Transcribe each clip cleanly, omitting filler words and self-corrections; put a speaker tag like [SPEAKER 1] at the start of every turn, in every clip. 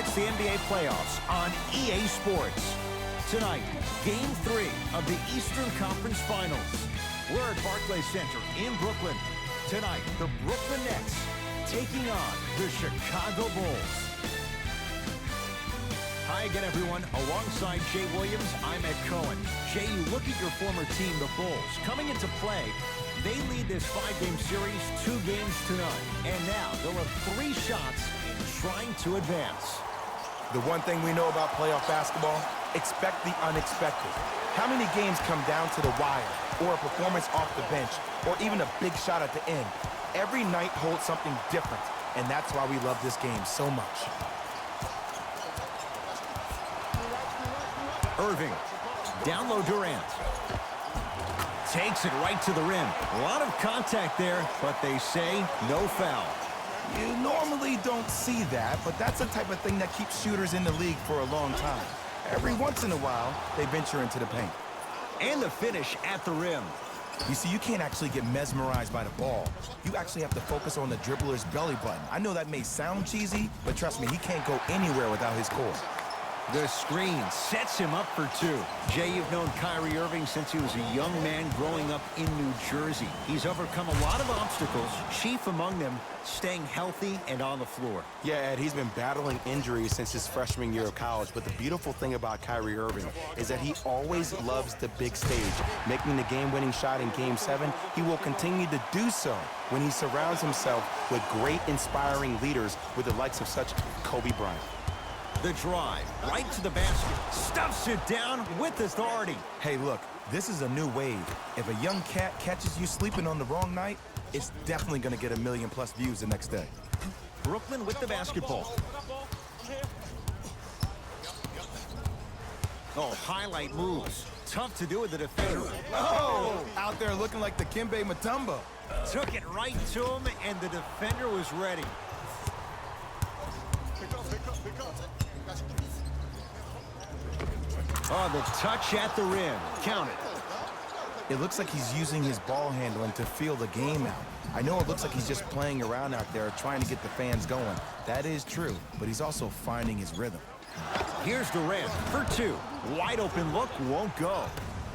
[SPEAKER 1] It's the NBA playoffs on EA Sports. Tonight, Game 3 of the Eastern Conference Finals. We're at Barclays Center in Brooklyn. Tonight, the Brooklyn Nets taking on the Chicago Bulls. Hi again, everyone. Alongside Jay Williams, I'm Ed Cohen. Jay, you look at your former team, the Bulls. Coming into play, they lead this 5-game series 2 games to none. And now they'll have 3 shots in trying to advance.
[SPEAKER 2] The one thing we know about playoff basketball, expect the unexpected. How many games come down to the wire, or a performance off the bench, or even a big shot at the end? Every night holds something different, and that's why we love this game so much.
[SPEAKER 1] Irving, down low Durant. Takes it right to the rim. A lot of contact there, but they say no foul.
[SPEAKER 2] You normally don't see that, but that's the type of thing that keeps shooters in the league for a long time. Every once in a while, they venture into the paint.
[SPEAKER 1] And the finish at the rim.
[SPEAKER 2] You see, you can't actually get mesmerized by the ball. You actually have to focus on the dribbler's belly button. I know that may sound cheesy, but trust me, he can't go anywhere without his core.
[SPEAKER 1] The screen sets him up for 2. Jay, you've known Kyrie Irving since he was a young man growing up in New Jersey. He's overcome a lot of obstacles, chief among them staying healthy and on the floor.
[SPEAKER 2] Yeah, Ed, he's been battling injuries since his freshman year of college, but the beautiful thing about Kyrie Irving is that he always loves the big stage. Making the game-winning shot in Game 7, he will continue to do so when he surrounds himself with great, inspiring leaders with the likes of such Kobe Bryant.
[SPEAKER 1] The drive, right to the basket, stuffs it down with authority.
[SPEAKER 2] Hey, look, this is a new wave. If a young cat catches you sleeping on the wrong night, it's definitely going to get 1 million+ views the next day.
[SPEAKER 1] Brooklyn with the basketball. Oh, highlight moves. Tough to do with the defender.
[SPEAKER 2] Oh, out there looking like the Kimbe Mutombo.
[SPEAKER 1] Took it right to him, and the defender was ready. Oh, the touch at the rim. Count it.
[SPEAKER 2] It looks like he's using his ball handling to feel the game out. I know it looks like he's just playing around out there trying to get the fans going. That is true, but he's also finding his rhythm.
[SPEAKER 1] Here's Durant for 2. Wide open look, won't go.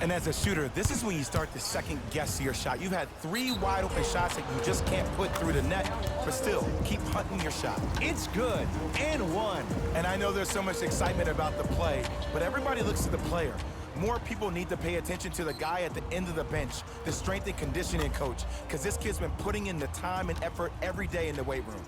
[SPEAKER 2] And as a shooter, this is when you start to second-guess your shot. You've had 3 wide-open shots that you just can't put through the net, but still, keep hunting your shot.
[SPEAKER 1] It's good, and 1.
[SPEAKER 2] And I know there's so much excitement about the play, but everybody looks at the player. More people need to pay attention to the guy at the end of the bench, the strength and conditioning coach, because this kid's been putting in the time and effort every day in the weight room.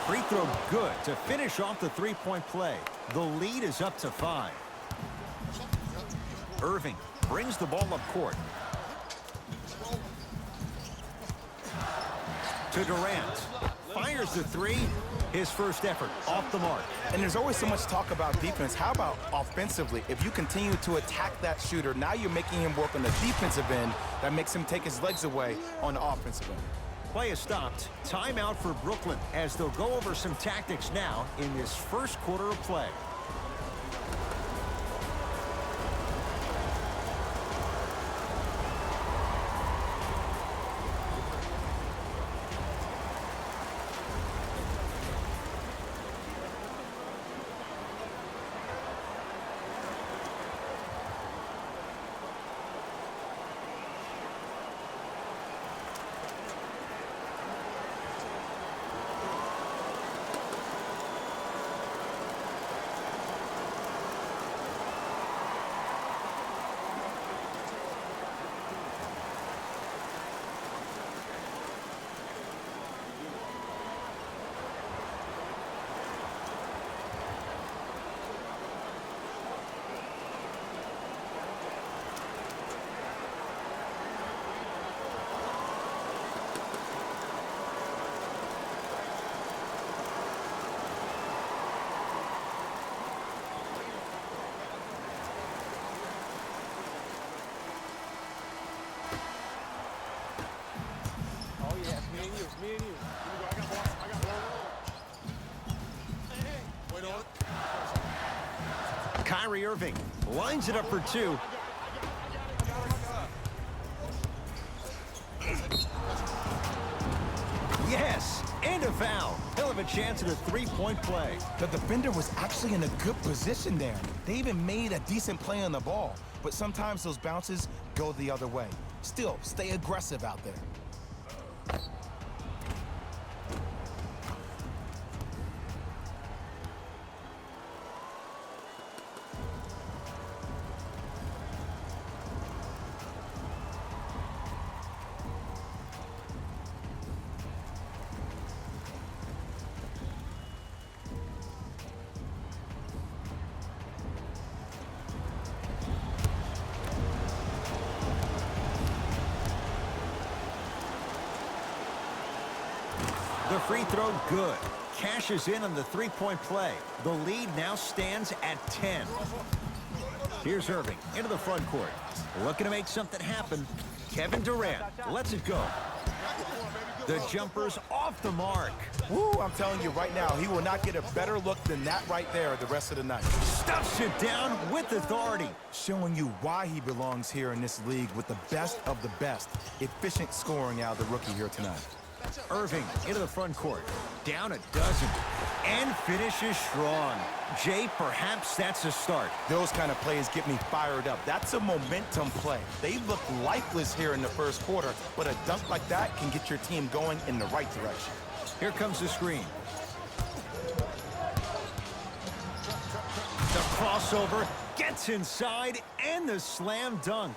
[SPEAKER 1] Free throw good to finish off the 3-point play. The lead is up to 5. Irving brings the ball up court. To Durant. Fires the 3. His first effort off the mark.
[SPEAKER 2] And there's always so much talk about defense. How about offensively? If you continue to attack that shooter, now you're making him work on the defensive end. That makes him take his legs away on the offensive end.
[SPEAKER 1] Play is stopped. Timeout for Brooklyn as they'll go over some tactics now in this first quarter of play.
[SPEAKER 3] Me and you. Here we go. I got ball. I got ball. Hey. Wait on.
[SPEAKER 1] Kyrie Irving lines it up for two. Yes, and a foul. He'll have a chance at a three-point play.
[SPEAKER 2] The defender was actually in a good position there. They even made a decent play on the ball, but sometimes those bounces go the other way. Still, stay aggressive out there.
[SPEAKER 1] The free throw, good. Cashes in on the three-point play. The lead now stands at 10. Here's Irving into the front court. Looking to make something happen. Kevin Durant lets it go. The jumper's off the mark.
[SPEAKER 2] Woo, I'm telling you right now, he will not get a better look than that right there the rest of the night.
[SPEAKER 1] Stuffs it down with authority.
[SPEAKER 2] Showing you why he belongs here in this league with the best of the best. Efficient scoring out of the rookie here tonight.
[SPEAKER 1] Irving into the front court. Down a dozen. And finishes strong. Jay, perhaps that's a start.
[SPEAKER 2] Those kind of plays get me fired up. That's a momentum play. They look lifeless here in the first quarter, but a dunk like that can get your team going in the right direction.
[SPEAKER 1] Here comes the screen. The crossover gets inside and the slam dunk.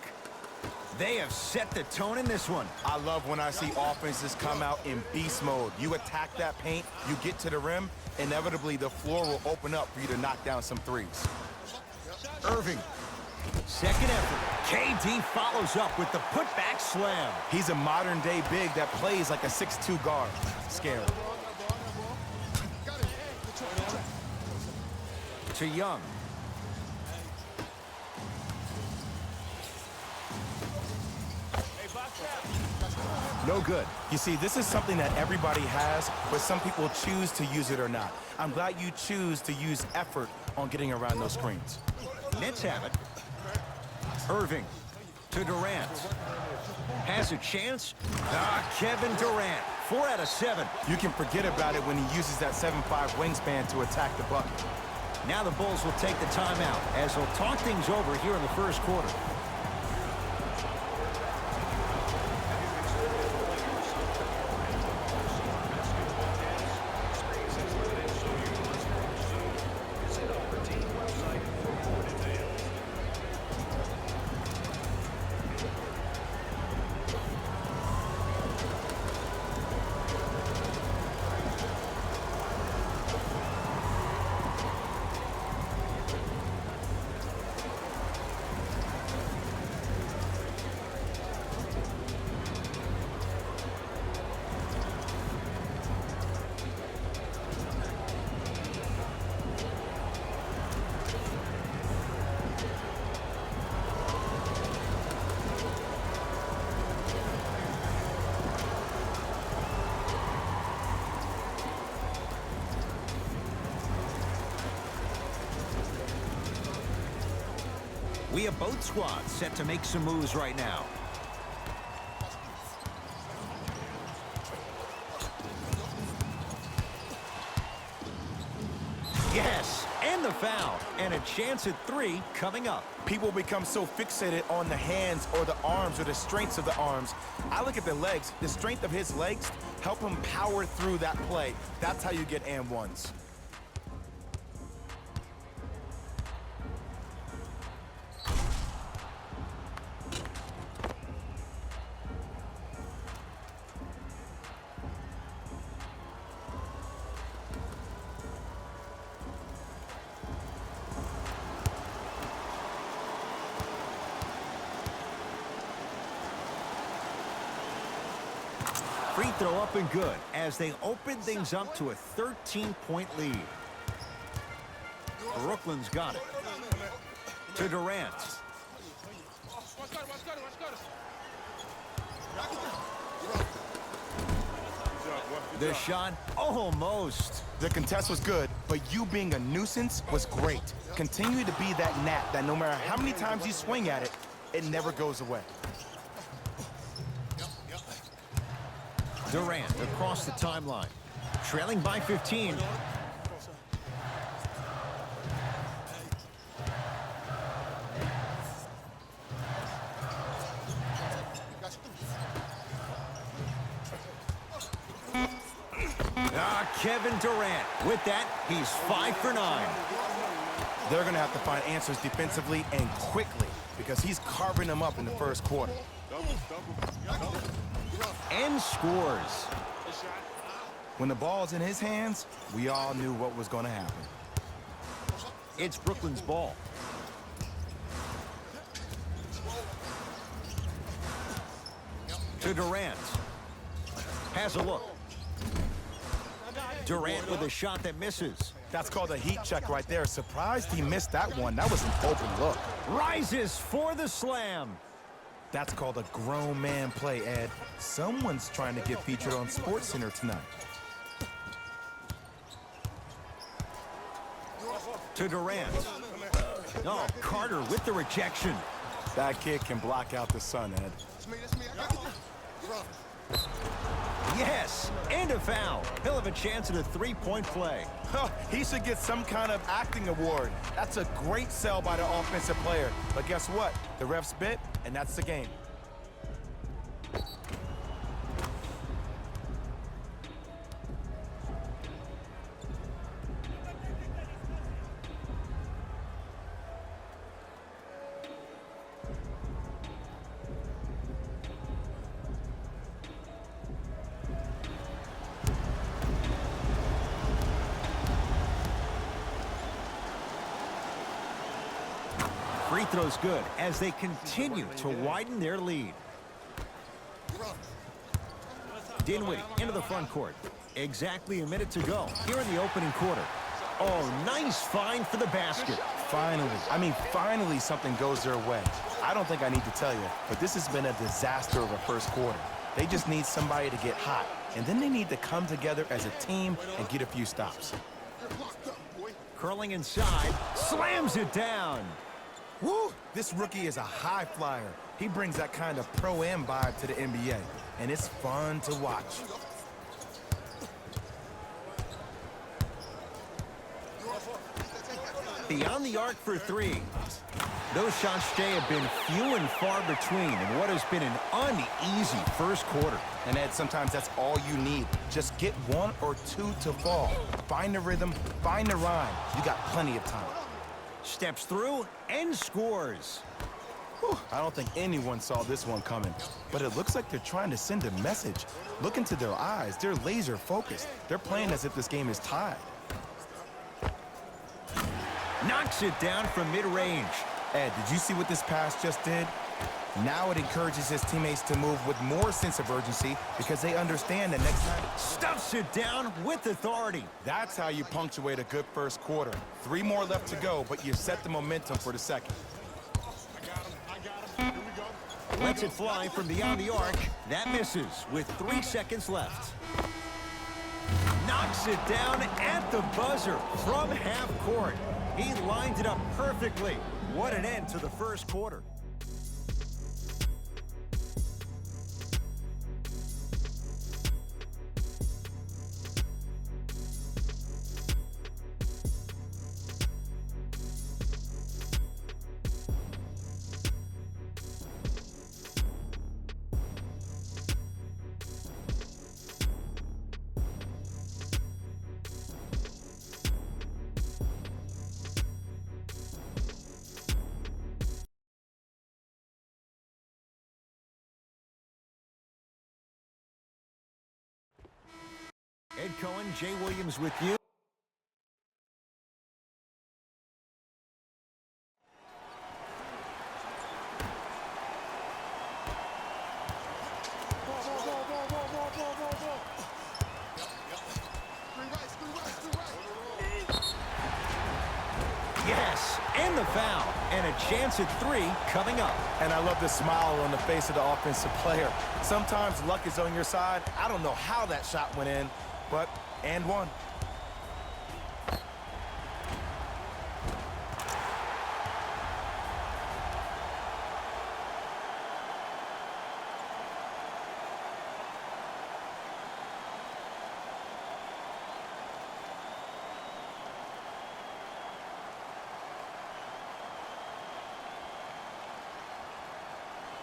[SPEAKER 1] They have set the tone in this one.
[SPEAKER 2] I love when I see offenses come out in beast mode. You attack that paint, you get to the rim, inevitably the floor will open up for you to knock down some threes.
[SPEAKER 1] Irving, second effort. KD follows up with the putback slam.
[SPEAKER 2] He's a modern-day big that plays like a 6'2" guard. Scary.
[SPEAKER 1] To Young. No good.
[SPEAKER 2] You see, this is something that everybody has, but some people choose to use it or not. I'm glad you choose to use effort on getting around those screens.
[SPEAKER 1] Nets have it. Irving to Durant. Has a chance. Kevin Durant. 4 out of 7.
[SPEAKER 2] You can forget about it when he uses that 7'5" wingspan to attack the bucket.
[SPEAKER 1] Now the Bulls will take the timeout as they'll talk things over here in the first quarter. We have both squads set to make some moves right now. Yes, and the foul, and a chance at 3 coming up.
[SPEAKER 2] People become so fixated on the hands or the arms or the strengths of the arms. I look at the legs. The strength of his legs help him power through that play. That's how you get and ones.
[SPEAKER 1] Free throw up and good as they open things up to a 13-point lead. Brooklyn's got it. To Durant. The shot, almost.
[SPEAKER 2] The contest was good, but you being a nuisance was great. Continue to be that gnat that no matter how many times you swing at it, it never goes away.
[SPEAKER 1] Durant across the timeline, trailing by 15. Kevin Durant. With that, he's 5 for 9.
[SPEAKER 2] They're going to have to find answers defensively and quickly because he's carving them up in the first quarter.
[SPEAKER 1] And scores.
[SPEAKER 2] When the ball's in his hands, we all knew what was going to happen.
[SPEAKER 1] It's Brooklyn's ball. To Durant. Has a look. Durant with a shot that misses.
[SPEAKER 2] That's called a heat check right there. Surprised he missed that one. That was an open look.
[SPEAKER 1] Rises for the slam.
[SPEAKER 2] That's called a grown man play, Ed. Someone's trying to get featured on SportsCenter tonight.
[SPEAKER 1] To Durant. Oh, Carter with the rejection.
[SPEAKER 2] That kid can block out the sun, Ed.
[SPEAKER 1] Yes, and a foul. He'll have a chance at a three-point play.
[SPEAKER 2] He should get some kind of acting award. That's a great sell by the offensive player. But guess what? The refs bit, and that's the game.
[SPEAKER 1] Free throw's good as they continue to widen their lead. Dinwiddie into the front court. Exactly a minute to go here in the opening quarter. Oh, nice find for the basket.
[SPEAKER 2] Finally something goes their way. I don't think I need to tell you, but this has been a disaster of a first quarter. They just need somebody to get hot, and then they need to come together as a team and get a few stops.
[SPEAKER 1] Curling inside, slams it down.
[SPEAKER 2] Woo! This rookie is a high flyer. He brings that kind of pro-am vibe to the NBA, and it's fun to watch.
[SPEAKER 1] Beyond the arc for three. Those shots, Jay, have been few and far between in what has been an uneasy first quarter.
[SPEAKER 2] And Ed, sometimes that's all you need. Just get one or two to fall. Find the rhythm, find the rhyme. You got plenty of time.
[SPEAKER 1] Steps through and scores.
[SPEAKER 2] Whew, I don't think anyone saw this one coming, but it looks like they're trying to send a message. Look into their eyes. They're laser focused. They're playing as if this game is tied.
[SPEAKER 1] Knocks it down from mid-range.
[SPEAKER 2] Ed, did you see what this pass just did? Now it encourages his teammates to move with more sense of urgency because they understand that next time...
[SPEAKER 1] Stuffs it down with authority.
[SPEAKER 2] That's how you punctuate a good first quarter. 3 more left to go, but you set the momentum for the second.
[SPEAKER 1] Lets it fly from beyond the arc. That misses with 3 seconds left. Knocks it down at the buzzer from half court. He lined it up perfectly. What an end to the first quarter. Ed Cohen, Jay Williams with you. Yes, and the foul. And a chance at 3 coming up.
[SPEAKER 2] And I love the smile on the face of the offensive player. Sometimes luck is on your side. I don't know how that shot went in, but and one.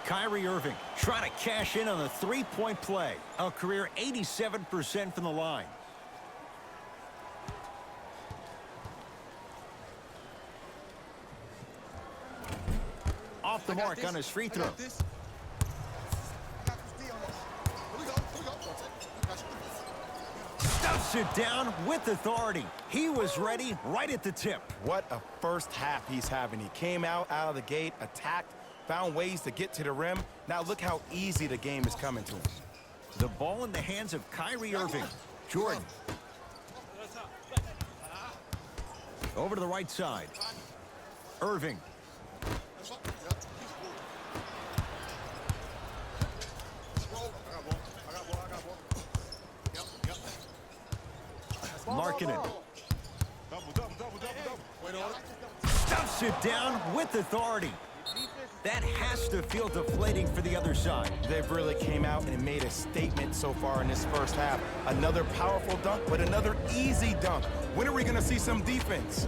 [SPEAKER 1] Kyrie Irving trying to cash in on a three-point play. A career 87% from the line. Off the mark on his free throw. Stuffs it down with authority. He was ready right at the tip.
[SPEAKER 2] What a first half he's having. He came out of the gate, attacked, found ways to get to the rim. Now look how easy the game is coming to him.
[SPEAKER 1] The ball in the hands of Kyrie Irving. Jordan. Over to the right side. Irving. Markkanen. Stuffs it down with authority. That has to feel deflating for the other side.
[SPEAKER 2] They've really came out and made a statement so far in this first half. Another powerful dunk, but another easy dunk. When are we going to see some defense?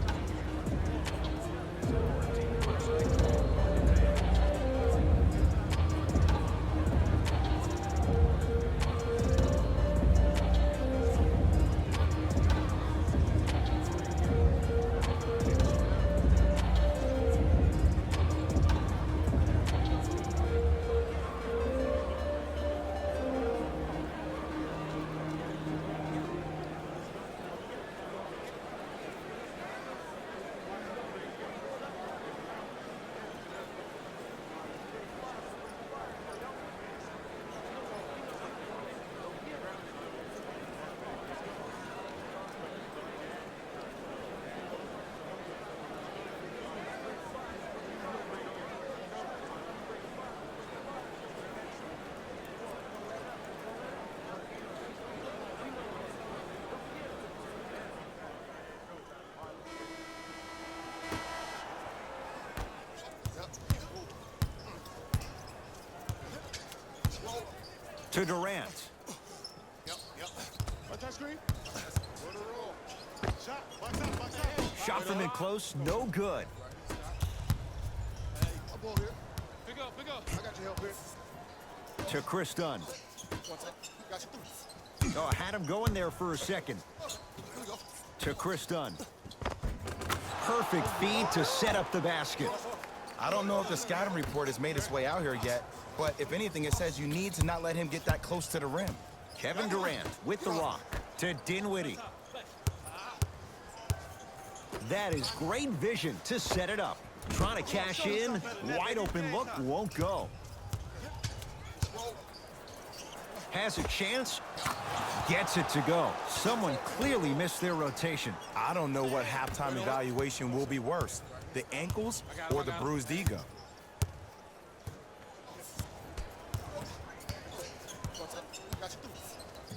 [SPEAKER 1] To Durant. Shot from in close, no good. To Chris Dunn. Oh, had him going there for a second. To Chris Dunn. Perfect feed to set up the basket.
[SPEAKER 2] I don't know if the scouting report has made its way out here yet, but if anything, it says you need to not let him get that close to the rim.
[SPEAKER 1] Kevin Durant with the rock to Dinwiddie. That is great vision to set it up. Trying to cash in. Wide open look, won't go. Has a chance. Gets it to go. Someone clearly missed their rotation.
[SPEAKER 2] I don't know what halftime evaluation will be worse, the ankles or the bruised ego.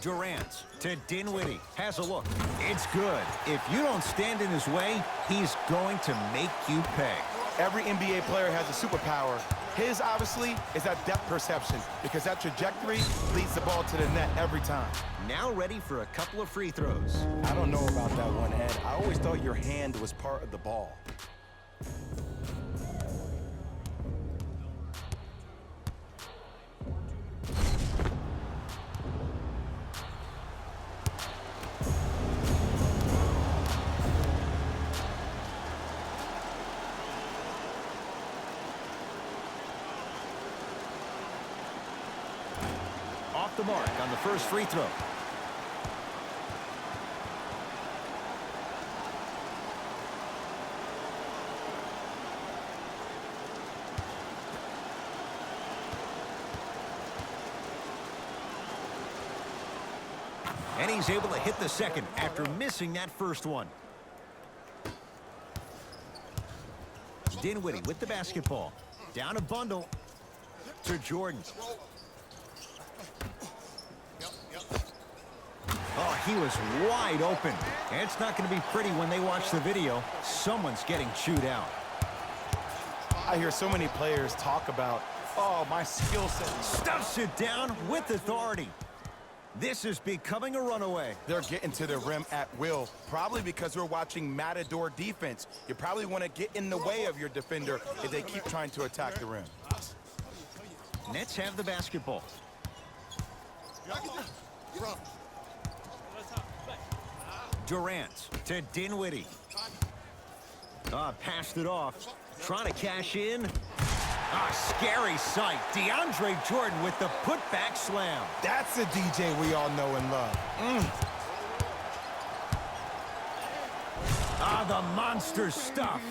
[SPEAKER 1] Durant to Dinwiddie. Has a look. It's good. If you don't stand in his way, he's going to make you pay.
[SPEAKER 2] Every NBA player has a superpower. His, obviously, is that depth perception, because that trajectory leads the ball to the net every time.
[SPEAKER 1] Now ready for a couple of free throws.
[SPEAKER 2] I don't know about that one, Ed. I always thought your hand was part of the ball.
[SPEAKER 1] Off the mark on the first free throw. And he's able to hit the second after missing that first one. Dinwiddie with the basketball. Down a bundle to Jordan. Oh, he was wide open. And it's not going to be pretty when they watch the video. Someone's getting chewed out.
[SPEAKER 2] I hear so many players talk about, oh, my skill set.
[SPEAKER 1] Stuffs it down with authority. This is becoming a runaway.
[SPEAKER 2] They're getting to the rim at will, probably because we're watching Matador defense. You probably want to get in the way of your defender if they keep trying to attack the rim.
[SPEAKER 1] Nets have the basketball. Durant to Dinwiddie. Passed it off. Trying to cash in. Scary sight. DeAndre Jordan with the putback slam.
[SPEAKER 2] That's a DJ we all know and love.
[SPEAKER 1] The monster stuff.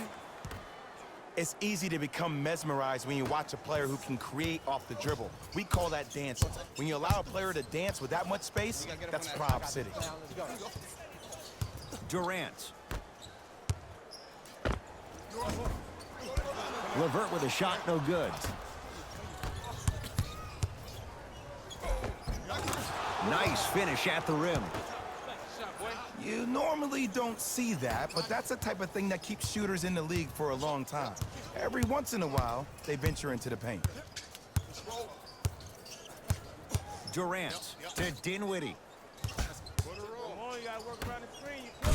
[SPEAKER 2] It's easy to become mesmerized when you watch a player who can create off the dribble. We call that dancing. When you allow a player to dance with that much space, that's Prob City.
[SPEAKER 1] Durant. LeVert with a shot, no good. Nice finish at the rim.
[SPEAKER 2] You normally don't see that, but that's the type of thing that keeps shooters in the league for a long time. Every once in a while, they venture into the paint.
[SPEAKER 1] Durant to Dinwiddie.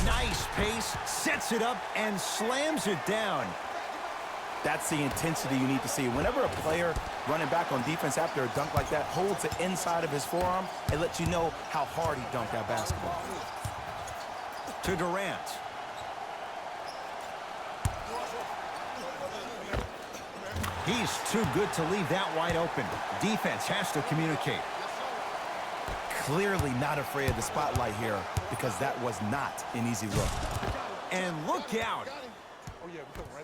[SPEAKER 1] Nice pace, sets it up, and slams it down.
[SPEAKER 2] That's the intensity you need to see. Whenever a player running back on defense after a dunk like that holds the inside of his forearm, it lets you know how hard he dunked that basketball.
[SPEAKER 1] To Durant. He's too good to leave that wide open. Defense has to communicate.
[SPEAKER 2] Clearly not afraid of the spotlight here because that was not an easy look.
[SPEAKER 1] And look out.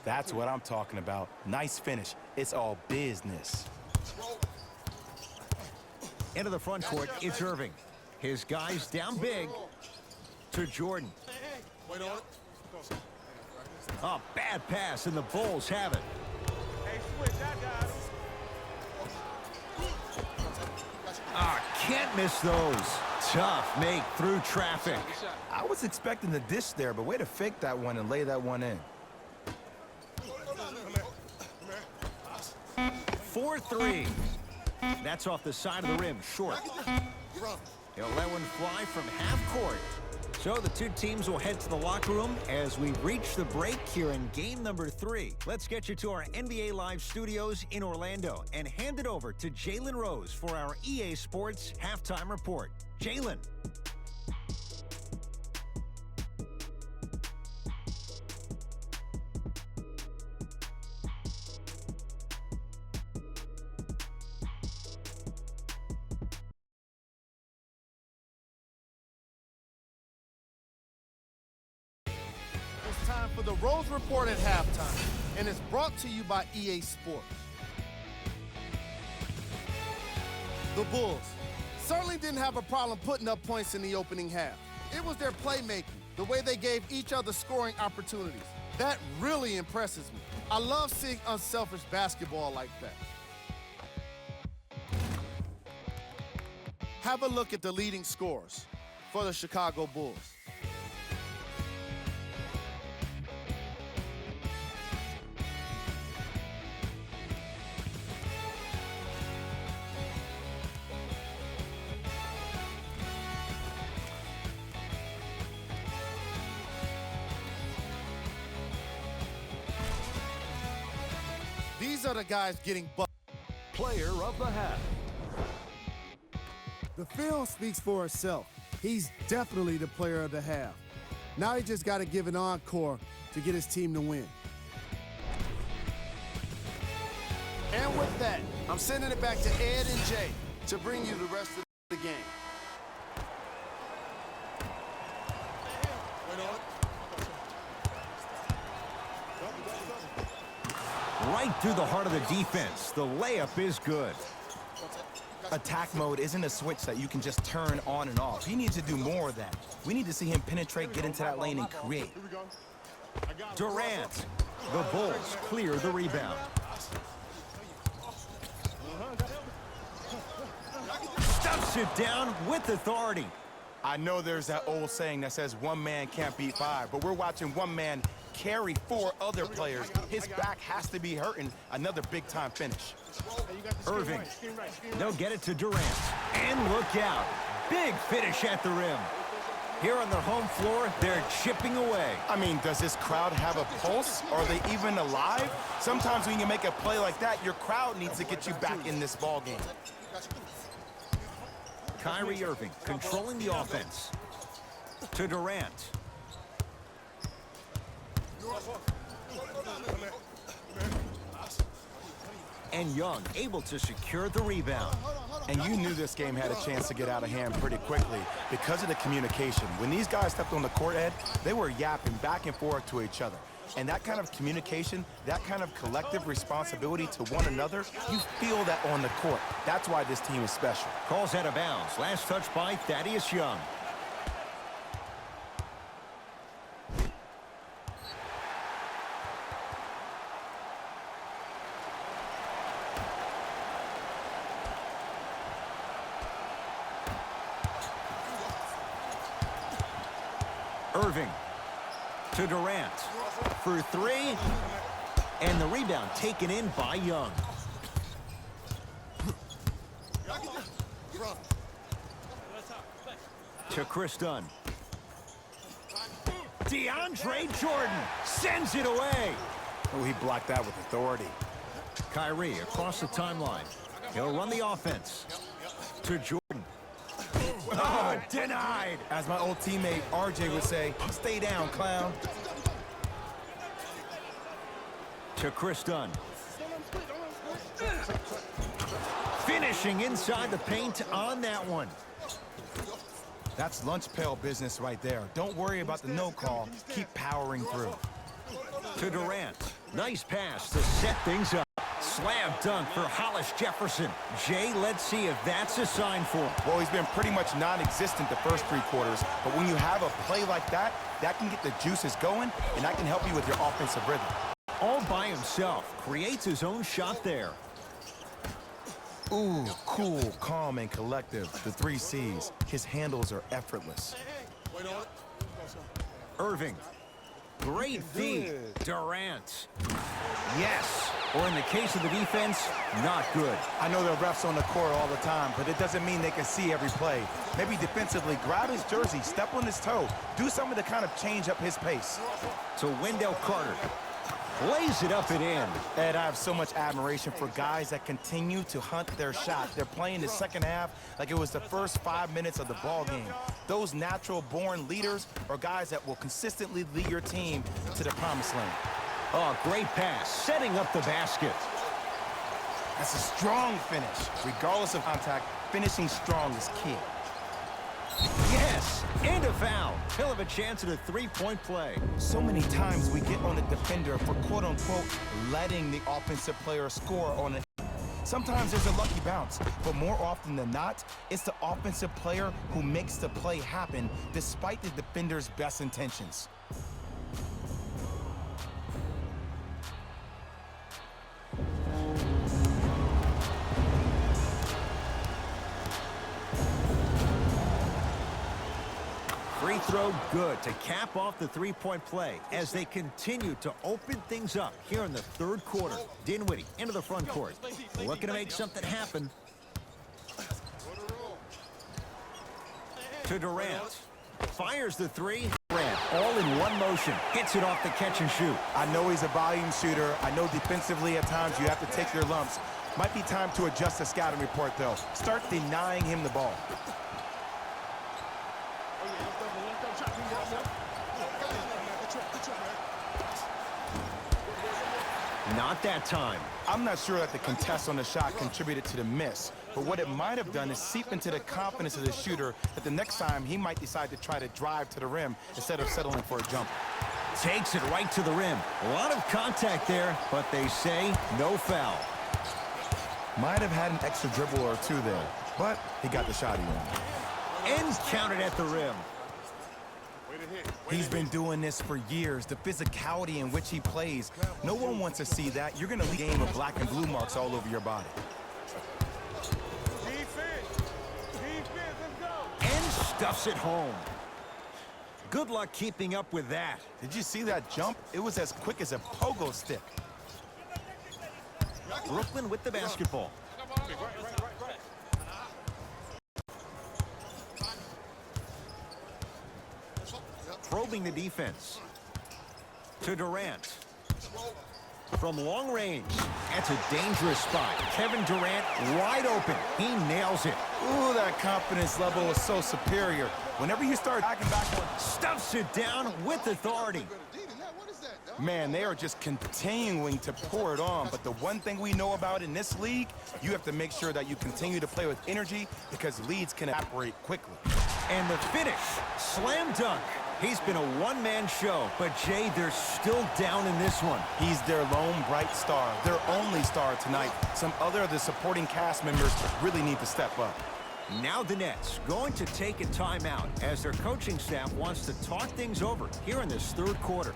[SPEAKER 2] That's what I'm talking about. Nice finish. It's all business.
[SPEAKER 1] Into the front court, it's Irving. His guys down big to Jordan. Bad pass, and the Bulls have it. Can't miss those. Tough make through traffic.
[SPEAKER 2] I was expecting the dish there, but way to fake that one and lay that one in.
[SPEAKER 1] 4-3. That's off the side of the rim, short. He'll let one fly from half court. So the two teams will head to the locker room as we reach the break here in game number 3. Let's get you to our NBA Live studios in Orlando and hand it over to Jalen Rose for our EA Sports halftime report. Jalen.
[SPEAKER 4] It's time for the Rose Report at halftime, and it's brought to you by EA Sports. The Bulls certainly didn't have a problem putting up points in the opening half. It was their playmaking, the way they gave each other scoring opportunities. That really impresses me. I love seeing unselfish basketball like that. Have a look at the leading scorers for the Chicago Bulls. These are the guys getting bucked.
[SPEAKER 1] Player of the half.
[SPEAKER 4] The film speaks for itself. He's definitely the player of the half. Now he just got to give an encore to get his team to win. And with that, I'm sending it back to Ed and Jay to bring you the rest of the game.
[SPEAKER 1] Right through the heart of the defense. The layup is good.
[SPEAKER 2] Attack mode isn't a switch that you can just turn on and off. He needs to do more of that. We need to see him penetrate, get into that lane, and create.
[SPEAKER 1] Durant. The Bulls clear the rebound. Stuffs it down with authority.
[SPEAKER 2] I know there's that old saying that says one man can't beat five, but we're watching one man carry four other players. His back has to be hurting. Another big-time finish.
[SPEAKER 1] Irving. They'll get it to Durant. And look out. Big finish at the rim. Here on their home floor, they're chipping away.
[SPEAKER 2] I mean, does this crowd have a pulse? Are they even alive? Sometimes when you make a play like that, your crowd needs to get you back in this ball game.
[SPEAKER 1] Kyrie Irving controlling the offense. To Durant. And Young able to secure the rebound.
[SPEAKER 2] And you knew this game had a chance to get out of hand pretty quickly because of the communication. When these guys stepped on the court, Ed, they were yapping back and forth to each other. And that kind of communication, that kind of collective responsibility to one another, you feel that on the court. That's why this team is special.
[SPEAKER 1] Calls out of bounds. Last touch by Thaddeus Young. Irving to Durant for three, and the rebound taken in by Young. To Chris Dunn. DeAndre Jordan sends it away.
[SPEAKER 2] Oh, he blocked that with authority.
[SPEAKER 1] Kyrie across the timeline. He'll run the offense. To Jordan. Oh, denied.
[SPEAKER 2] As my old teammate RJ would say, stay down, clown.
[SPEAKER 1] To Chris Dunn. Finishing inside the paint on that one.
[SPEAKER 2] That's lunch pail business right there. Don't worry about the no call. Keep powering through.
[SPEAKER 1] To Durant. Nice pass to set things up. Slam dunk for Hollis Jefferson. Jay, let's see if that's a sign for him.
[SPEAKER 2] Well, he's been pretty much non-existent the first three quarters, but when you have a play like that, that can get the juices going, and that can help you with your offensive rhythm.
[SPEAKER 1] All by himself. Creates his own shot there.
[SPEAKER 2] Ooh, cool, calm, and collective. The 3 C's. His handles are effortless.
[SPEAKER 1] Irving. Great feed. Durant. Yes. Or in the case of the defense, not good.
[SPEAKER 2] I know there are refs on the court all the time, but it doesn't mean they can see every play. Maybe defensively, grab his jersey, step on his toe, do something to kind of change up his pace.
[SPEAKER 1] To Wendell Carter. Lays it up and in.
[SPEAKER 2] Ed, I have so much admiration for guys that continue to hunt their shot. They're playing the second half like it was the first 5 minutes of the ball game. Those natural-born leaders are guys that will consistently lead your team to the promised land.
[SPEAKER 1] Oh, great pass, setting up the basket.
[SPEAKER 2] That's a strong finish. Regardless of contact, finishing strong is key.
[SPEAKER 1] Yes, and a foul. He'll have a chance at a three-point play.
[SPEAKER 2] So many times we get on the defender for quote-unquote letting the offensive player score on it. Sometimes there's a lucky bounce, but more often than not, it's the offensive player who makes the play happen despite the defender's best intentions.
[SPEAKER 1] Free throw good to cap off the three-point play as they continue to open things up here in the third quarter. Dinwiddie into the front court. Looking to make something happen. To Durant. Fires the three. Durant all in one motion. Hits it off the catch and shoot.
[SPEAKER 2] I know he's a volume shooter. I know defensively at times you have to take your lumps. Might be time to adjust the scouting report, though. Start denying him the ball.
[SPEAKER 1] Not that time.
[SPEAKER 2] I'm not sure that the contest on the shot contributed to the miss, but what it might have done is seep into the confidence of the shooter that the next time he might decide to try to drive to the rim instead of settling for a jump.
[SPEAKER 1] Takes it right to the rim. A lot of contact there, but they say no foul.
[SPEAKER 2] Might have had an extra dribble or two there, but he got the shot he wanted.
[SPEAKER 1] And counted at the rim.
[SPEAKER 2] He's been doing this for years. The physicality in which he plays. No one wants to see that. You're going to leave a game of black and blue marks all over your body.
[SPEAKER 1] And stuffs it home. Good luck keeping up with that.
[SPEAKER 2] Did you see that jump? It was as quick as a pogo stick.
[SPEAKER 1] Brooklyn with the basketball. Probing the defense. To Durant. From long range. That's a dangerous spot. Kevin Durant wide open. He nails it.
[SPEAKER 2] Ooh, that confidence level is so superior. Whenever you start backing back on,
[SPEAKER 1] Stuffs it down with authority.
[SPEAKER 2] man, they are just continuing to pour it on. But the one thing we know about in this league, you have to make sure that you continue to play with energy because leads can evaporate quickly.
[SPEAKER 1] And the finish. Slam dunk. He's been a one-man show, but Jay, they're still down in this one.
[SPEAKER 2] He's their lone bright star, their only star tonight. Some other of the supporting cast members really need to step up.
[SPEAKER 1] Now the Nets going to take a timeout as their coaching staff wants to talk things over here in this third quarter.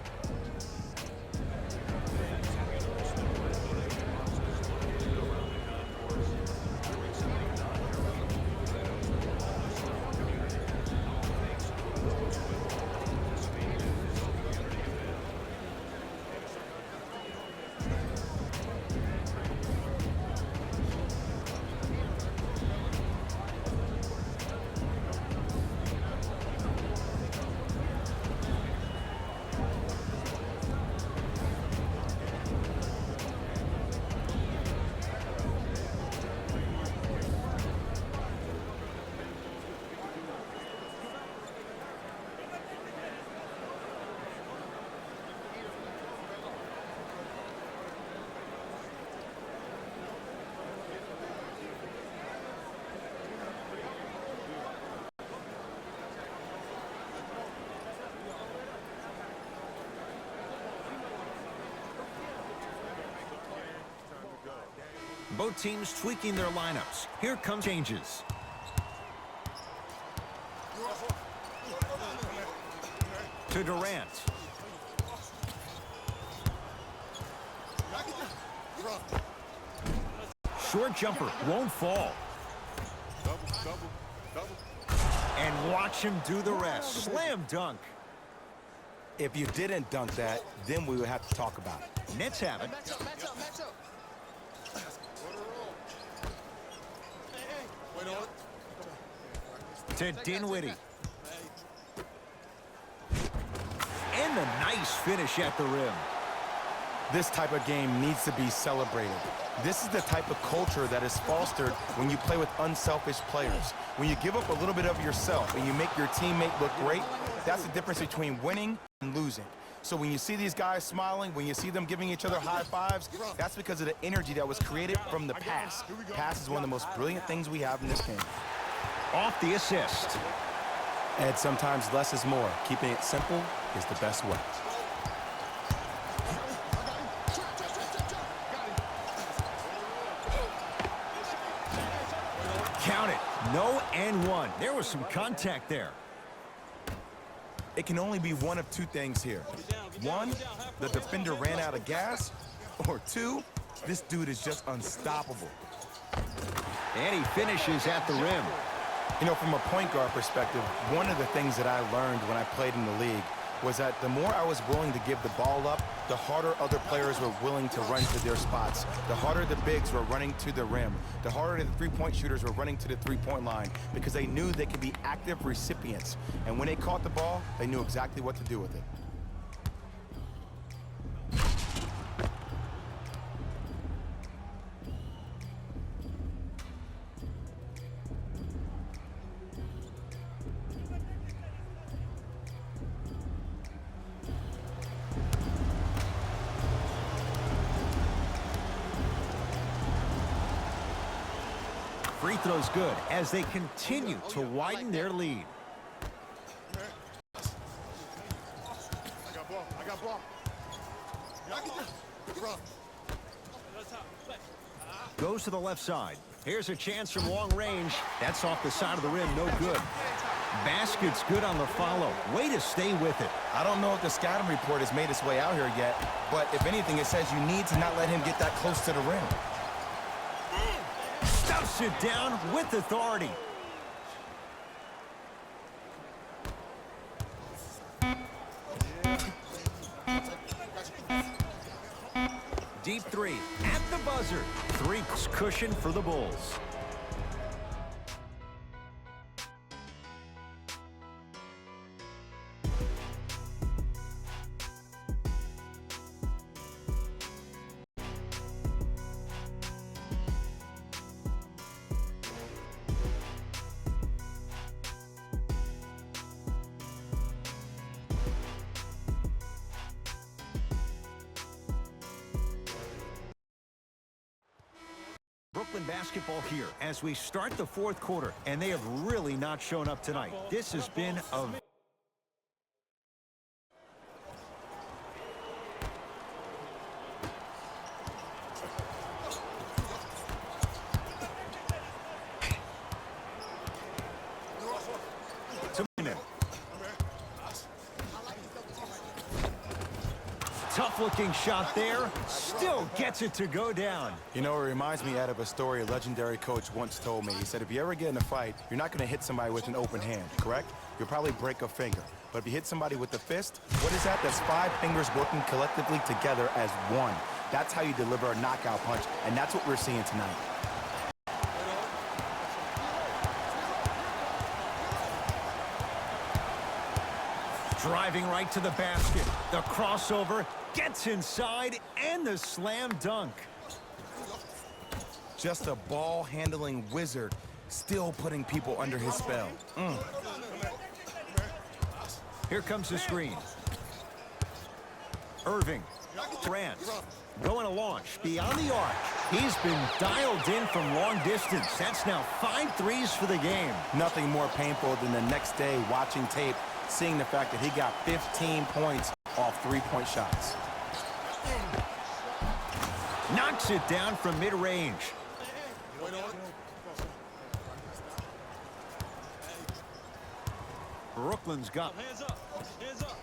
[SPEAKER 1] Both teams tweaking their lineups. Here come changes. To Durant. Short jumper won't fall. And watch him do the rest. Slam dunk.
[SPEAKER 2] If you didn't dunk that, then we would have to talk about it.
[SPEAKER 1] Nets have it. To Dinwiddie. And the nice finish at the rim.
[SPEAKER 2] This type of game needs to be celebrated. This is the type of culture that is fostered when you play with unselfish players. When you give up a little bit of yourself and you make your teammate look great, that's the difference between winning and losing. So when you see these guys smiling, when you see them giving each other high fives, that's because of the energy that was created from the pass. Pass is one of the most brilliant things we have in this game.
[SPEAKER 1] Off the assist.
[SPEAKER 2] And sometimes less is more. Keeping it simple is the best way.
[SPEAKER 1] Count it. No and one. There was some contact there.
[SPEAKER 2] It can only be one of two things here. One, the defender ran out of gas, or two, this dude is just unstoppable.
[SPEAKER 1] And he finishes at the rim.
[SPEAKER 2] You know, from a point guard perspective, one of the things that I learned when I played in the league was that the more I was willing to give the ball up, the harder other players were willing to run to their spots. The harder the bigs were running to the rim. The harder the three-point shooters were running to the three-point line because they knew they could be active recipients. And when they caught the ball, they knew exactly what to do with it.
[SPEAKER 1] Free throw's good as they continue to widen their lead.
[SPEAKER 3] I got ball.
[SPEAKER 1] Goes to the left side. Here's a chance from long range. That's off the side of the rim, no good. Basket's good on the follow. Way to stay with it.
[SPEAKER 2] I don't know if the scouting report has made its way out here yet, but if anything, it says you need to not let him get that close to the rim.
[SPEAKER 1] Stuffs it down with authority. Deep three at the buzzer. Three cushion for the Bulls. Brooklyn basketball here as we start the fourth quarter, and they have really not shown up tonight. This has been a... Tough-looking shot there. Still gets it to go down.
[SPEAKER 2] You know, it reminds me, Ed, of a story a legendary coach once told me. He said, if you ever get in a fight, you're not going to hit somebody with an open hand, correct? You'll probably break a finger. But if you hit somebody with the fist, what is that? That's 5 fingers working collectively together as one. That's how you deliver a knockout punch, and that's what we're seeing tonight.
[SPEAKER 1] Driving right to the basket. The crossover gets inside, and the slam dunk.
[SPEAKER 2] Just a ball-handling wizard, still putting people under his spell.
[SPEAKER 1] Here comes the screen. Irving. Durant. Going to launch beyond the arc. He's been dialed in from long distance. That's now 5 threes for the game.
[SPEAKER 2] Nothing more painful than the next day watching tape, seeing the fact that he got 15 points off 3-point shots.
[SPEAKER 1] Knocks it down from mid-range. Brooklyn's got...
[SPEAKER 3] Hands up. Hands up.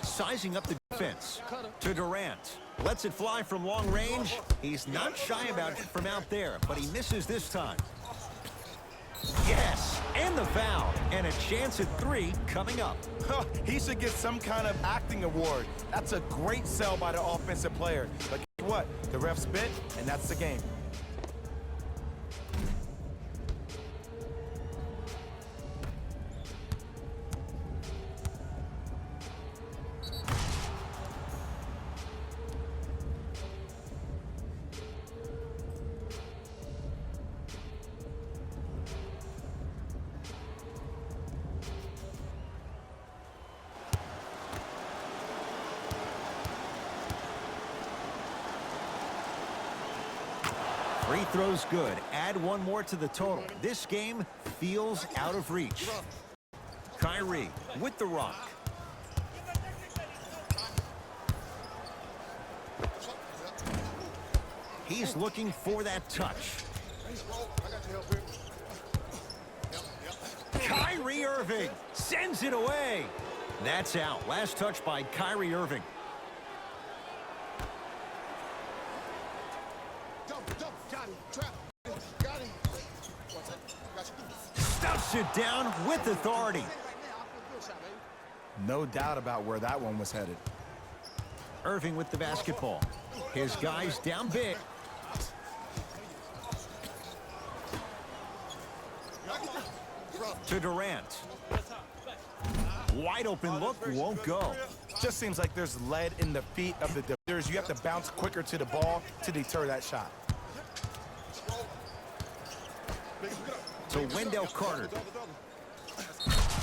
[SPEAKER 1] Sizing up the defense to Durant. Lets it fly from long range. He's not shy about it from out there, but he misses this time. Yes, and the foul, and a chance at 3 coming up.
[SPEAKER 2] He should get some kind of acting award. That's a great sell by the offensive player. But guess what? The ref spit, and that's the game.
[SPEAKER 1] Free throws good. Add 1 more to the total. This game feels out of reach. Kyrie with the rock. He's looking for that touch. Kyrie Irving sends it away. That's out. Last touch by Kyrie Irving. Stuffs it down with authority.
[SPEAKER 2] No doubt about where that one was headed.
[SPEAKER 1] Irving with the basketball. His guys down big. To Durant. Wide open look, won't go.
[SPEAKER 2] Just seems like there's lead in the feet of the defenders. You have to bounce quicker to the ball to deter that shot.
[SPEAKER 1] To Wendell Carter.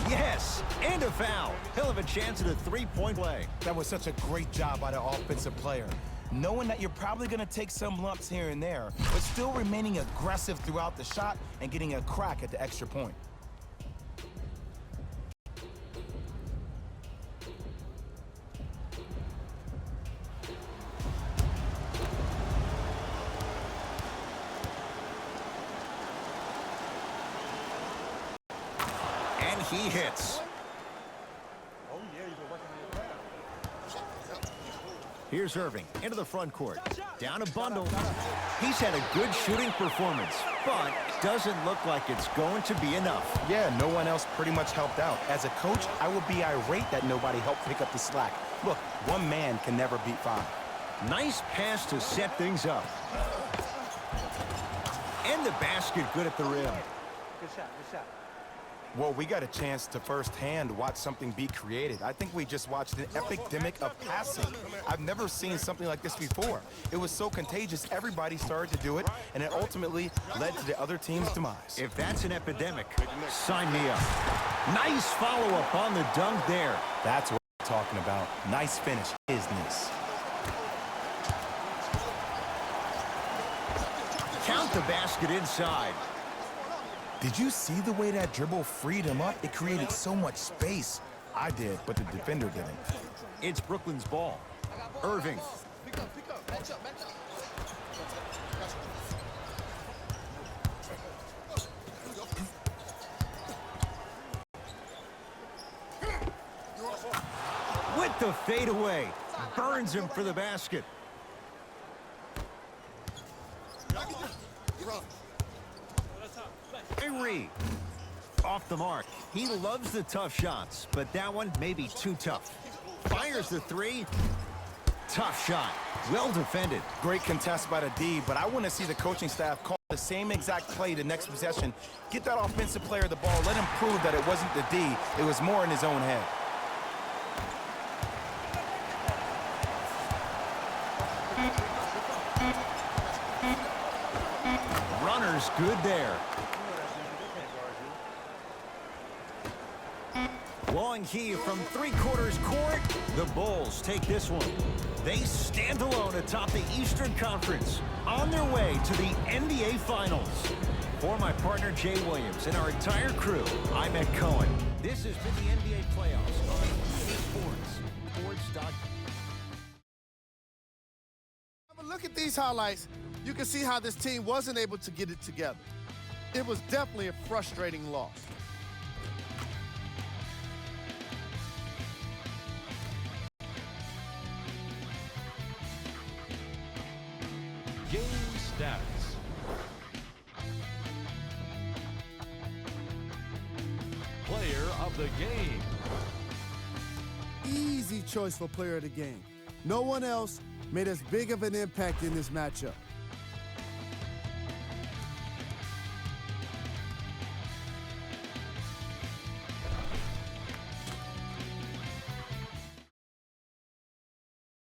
[SPEAKER 1] Yes, and a foul. He'll have a chance at a 3-point play.
[SPEAKER 2] That was such a great job by the offensive player. Knowing that you're probably going to take some lumps here and there, but still remaining aggressive throughout the shot and getting a crack at the extra point.
[SPEAKER 1] he hits. Here's Irving into the front court. Down a bundle. He's had a good shooting performance, but doesn't look like it's going to be enough.
[SPEAKER 2] Yeah, no one else pretty much helped out. As a coach, I would be irate that nobody helped pick up the slack. Look, one man can never beat five.
[SPEAKER 1] Nice pass to set things up. And the basket good at the rim.
[SPEAKER 3] Good shot, good shot.
[SPEAKER 2] Well, we got a chance to firsthand watch something be created. I think we just watched an epidemic of passing. I've never seen something like this before. It was so contagious, everybody started to do it, and it ultimately led to the other team's demise.
[SPEAKER 1] If that's an epidemic, sign me up. Nice follow-up on the dunk there.
[SPEAKER 2] That's what I'm talking about. Nice finish, business.
[SPEAKER 1] Count the basket inside.
[SPEAKER 2] Did you see the way that dribble freed him up? It created so much space. I did, but the defender didn't.
[SPEAKER 1] It's Brooklyn's ball. Irving.
[SPEAKER 4] Pick up, match up.
[SPEAKER 1] With the fadeaway. Burns him for the basket. Henry. Off the mark. He loves the tough shots, but that one may be too tough. Fires the three. Tough shot. Well defended.
[SPEAKER 2] Great contest by the D, but I want to see the coaching staff call the same exact play the next possession. Get that offensive player the ball. Let him prove that it wasn't the D. It was more in his own head.
[SPEAKER 1] Runner's good there. Long heave from three-quarters court. The Bulls take this one. They stand alone atop the Eastern Conference on their way to the NBA Finals. For my partner Jay Williams and our entire crew, I'm Ed Cohen. This has been the NBA Playoffs on EA Sports.
[SPEAKER 4] Look at these highlights. You can see how this team wasn't able to get it together. It was definitely a frustrating loss.
[SPEAKER 5] Game stats. Player of the game.
[SPEAKER 4] Easy choice for player of the game. No one else made as big of an impact in this matchup.